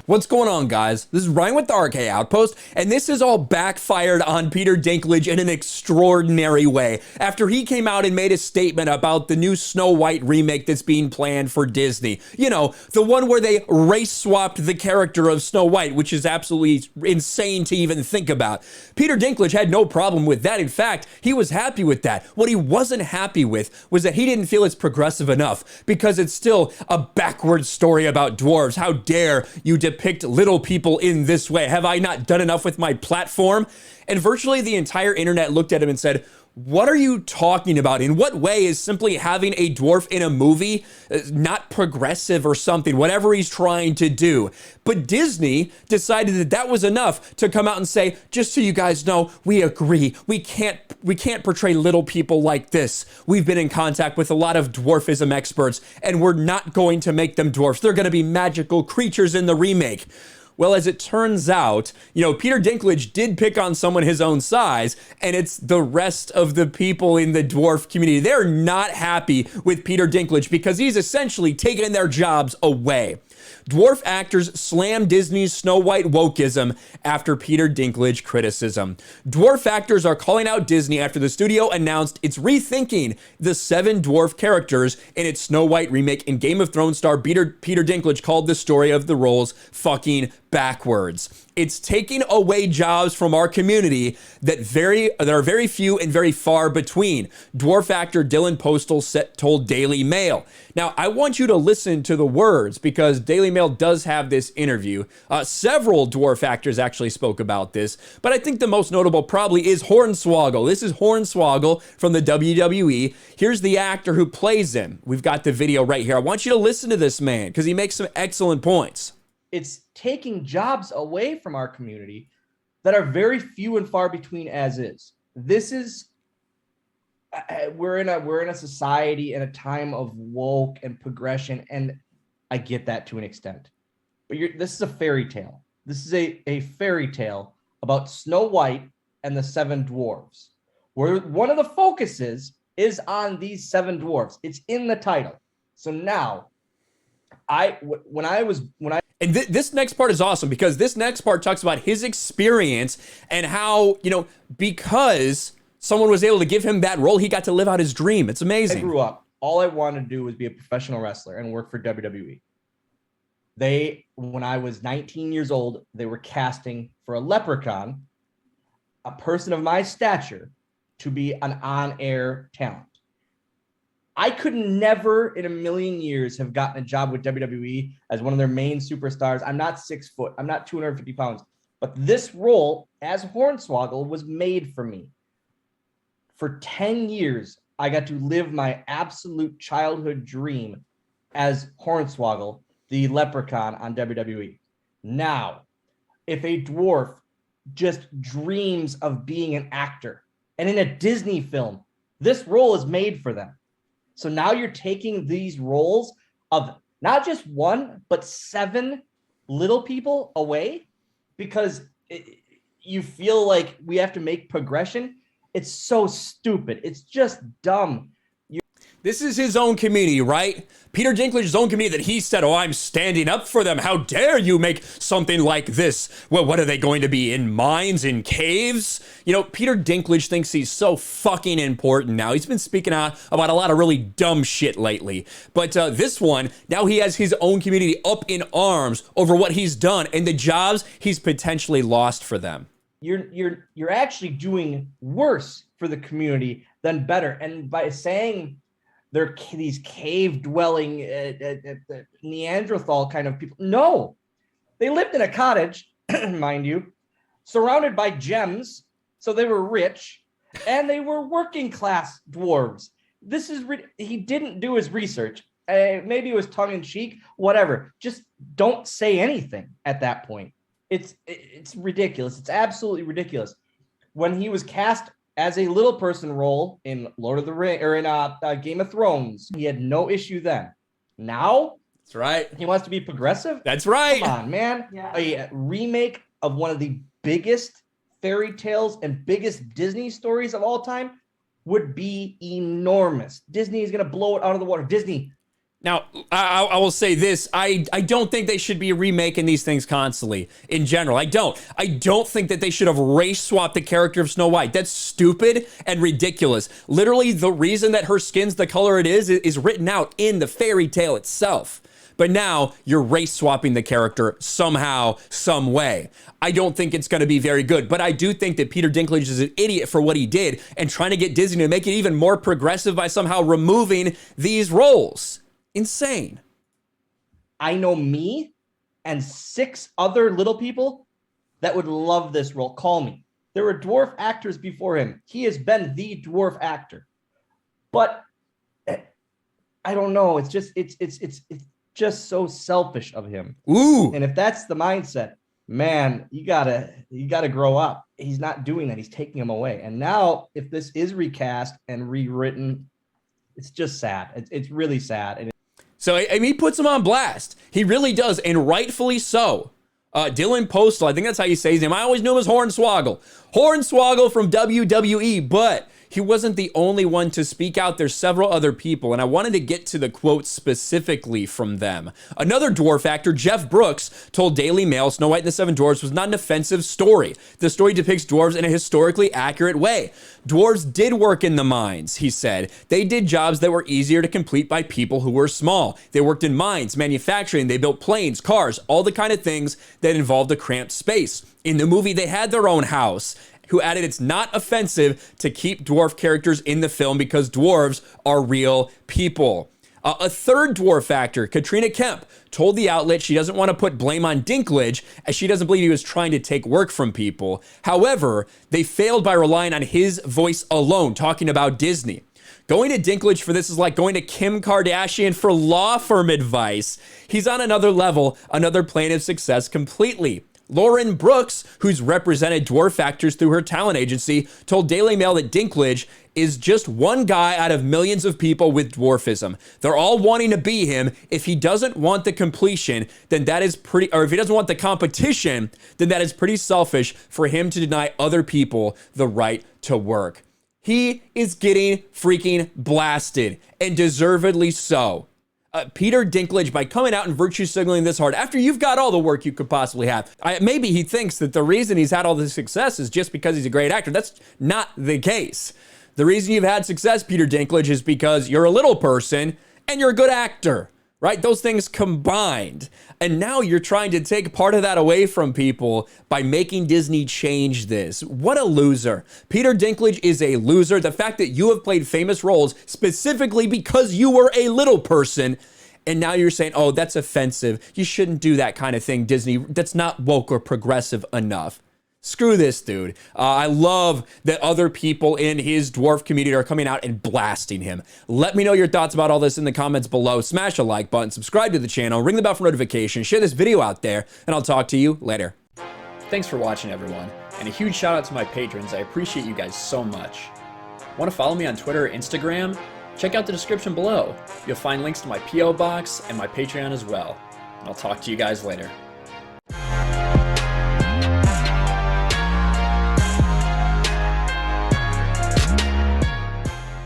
What's going on, guys? This is Ryan with the RK Outpost, and this is all backfired on Peter Dinklage in an extraordinary way after he came out and made a statement about the new Snow White remake that's being planned for Disney. You know, the one where they race swapped the character of Snow White, which is absolutely insane to even think about. Peter Dinklage had no problem with that. In fact, he was happy with that. What he wasn't happy with was that he didn't feel it's progressive enough because it's still a backwards story about dwarves. How dare you depict little people in this way? Have I not done enough with my platform? And virtually the entire internet looked at him and said, what are you talking about? In what way is simply having a dwarf in a movie not progressive or something, whatever he's trying to do? But Disney decided that that was enough to come out and say, just so you guys know, we agree. We can't portray little people like this. We've been in contact with a lot of dwarfism experts, and we're not going to make them dwarfs. They're going to be magical creatures in the remake. Well, as it turns out, you know, Peter Dinklage did pick on someone his own size, and it's the rest of the people in the dwarf community. They're not happy with Peter Dinklage because he's essentially taken their jobs away. Dwarf actors slam Disney's Snow White wokeism after Peter Dinklage criticism. Dwarf actors are calling out Disney after the studio announced it's rethinking the 7 dwarf characters in its Snow White remake, and Game of Thrones star Peter Dinklage called the story of the roles fucking backwards. It's taking away jobs from our community that are very few and very far between. Dwarf actor Dylan Postal told Daily Mail. Now, I want you to listen to the words because Daily Mail does have this interview. Several dwarf actors actually spoke about this, but I think the most notable probably is Hornswoggle. This is Hornswoggle from the WWE. Here's the actor who plays him. We've got the video right here. I want you to listen to this man because he makes some excellent points. It's taking jobs away from our community that are very few and far between as is. This is, we're in a society and a time of woke and progression, and I get that to an extent. But this is a fairy tale. This is a fairy tale about Snow White and the 7 dwarves, where one of the focuses is on these 7 dwarves. It's in the title. So now, And this next part is awesome because this next part talks about his experience and how, you know, because someone was able to give him that role, he got to live out his dream. It's amazing. I grew up. All I wanted to do was be a professional wrestler and work for WWE. When I was 19 years old, they were casting for a leprechaun, a person of my stature, to be an on-air talent. I could never in a million years have gotten a job with WWE as one of their main superstars. I'm not 6 foot. I'm not 250 pounds. But this role as Hornswoggle was made for me. For 10 years, I got to live my absolute childhood dream as Hornswoggle, the leprechaun on WWE. Now, if a dwarf just dreams of being an actor, and in a Disney film, this role is made for them. So now you're taking these roles of not just 1, but 7 little people away because you feel like we have to make progression. It's so stupid. It's just dumb. This is his own community, right? Peter Dinklage's own community that he said, oh, I'm standing up for them. How dare you make something like this? Well, what are they going to be, in mines, in caves? You know, Peter Dinklage thinks he's so fucking important now. He's been speaking out about a lot of really dumb shit lately. But this one, now he has his own community up in arms over what he's done and the jobs he's potentially lost for them. You're actually doing worse for the community than better. And by saying they're these cave-dwelling Neanderthal kind of people. No, they lived in a cottage, mind you, surrounded by gems, so they were rich, and they were working-class dwarves. He didn't do his research. Maybe it was tongue-in-cheek, whatever. Just don't say anything at that point. It's ridiculous. It's absolutely ridiculous. When he was cast as a little person role in Lord of the Rings or in Game of Thrones, he had no issue then. Now, that's right. He wants to be progressive. That's right. Come on, man. Yeah. A remake of one of the biggest fairy tales and biggest Disney stories of all time would be enormous. Disney is going to blow it out of the water. Disney, Now, I will say this. I don't think they should be remaking these things constantly in general. I don't think that they should have race swapped the character of Snow White. That's stupid and ridiculous. Literally, the reason that her skin's the color it is written out in the fairy tale itself. But now you're race swapping the character somehow, some way. I don't think it's going to be very good, but I do think that Peter Dinklage is an idiot for what he did and trying to get Disney to make it even more progressive by somehow removing these roles. Insane. I know me and 6 other little people that would love this role. Call me. There were dwarf actors before him. He has been the dwarf actor. But I don't know. It's just so selfish of him. Ooh. And if that's the mindset, man, you gotta grow up. He's not doing that. He's taking him away. And now, if this is recast and rewritten, it's just sad. It's really sad. And so I mean, he puts him on blast. He really does, and rightfully so. Dylan Postal, I think that's how you say his name. I always knew him as Hornswoggle. Hornswoggle from WWE, but he wasn't the only one to speak out. There's several other people, and I wanted to get to the quotes specifically from them. Another dwarf actor, Jeff Brooks, told Daily Mail Snow White and the Seven Dwarfs was not an offensive story. The story depicts dwarves in a historically accurate way. Dwarves did work in the mines, he said. They did jobs that were easier to complete by people who were small. They worked in mines, manufacturing, they built planes, cars, all the kind of things that involved a cramped space. In the movie, they had their own house, who added it's not offensive to keep dwarf characters in the film because dwarves are real people. A third dwarf actor, Katrina Kemp, told the outlet she doesn't want to put blame on Dinklage as she doesn't believe he was trying to take work from people. However, they failed by relying on his voice alone, talking about Disney. Going to Dinklage for this is like going to Kim Kardashian for law firm advice. He's on another level, another plane of success completely. Lauren Brooks, who's represented dwarf actors through her talent agency, told Daily Mail that Dinklage is just one guy out of millions of people with dwarfism. They're all wanting to be him. If he doesn't want the completion, then that is pretty, or if he doesn't want the competition, then that is pretty selfish for him to deny other people the right to work. He is getting freaking blasted, and deservedly so. Peter Dinklage, by coming out and virtue signaling this hard after you've got all the work you could possibly have. Maybe he thinks that the reason he's had all this success is just because he's a great actor. That's not the case. The reason you've had success, Peter Dinklage, is because you're a little person and you're a good actor, right? Those things combined. And now you're trying to take part of that away from people by making Disney change this. What a loser. Peter Dinklage is a loser. The fact that you have played famous roles specifically because you were a little person, and now you're saying, oh, that's offensive. You shouldn't do that kind of thing, Disney. That's not woke or progressive enough. Screw this dude. I love that other people in his dwarf community are coming out and blasting him. Let me know your thoughts about all this in the comments below. Smash a like button, subscribe to the channel, ring the bell for notifications, share this video out there, and I'll talk to you later. Thanks for watching, everyone. And a huge shout out to my patrons. I appreciate you guys so much. Want to follow me on Twitter or Instagram? Check out the description below. You'll find links to my P.O. box and my Patreon as well. And I'll talk to you guys later.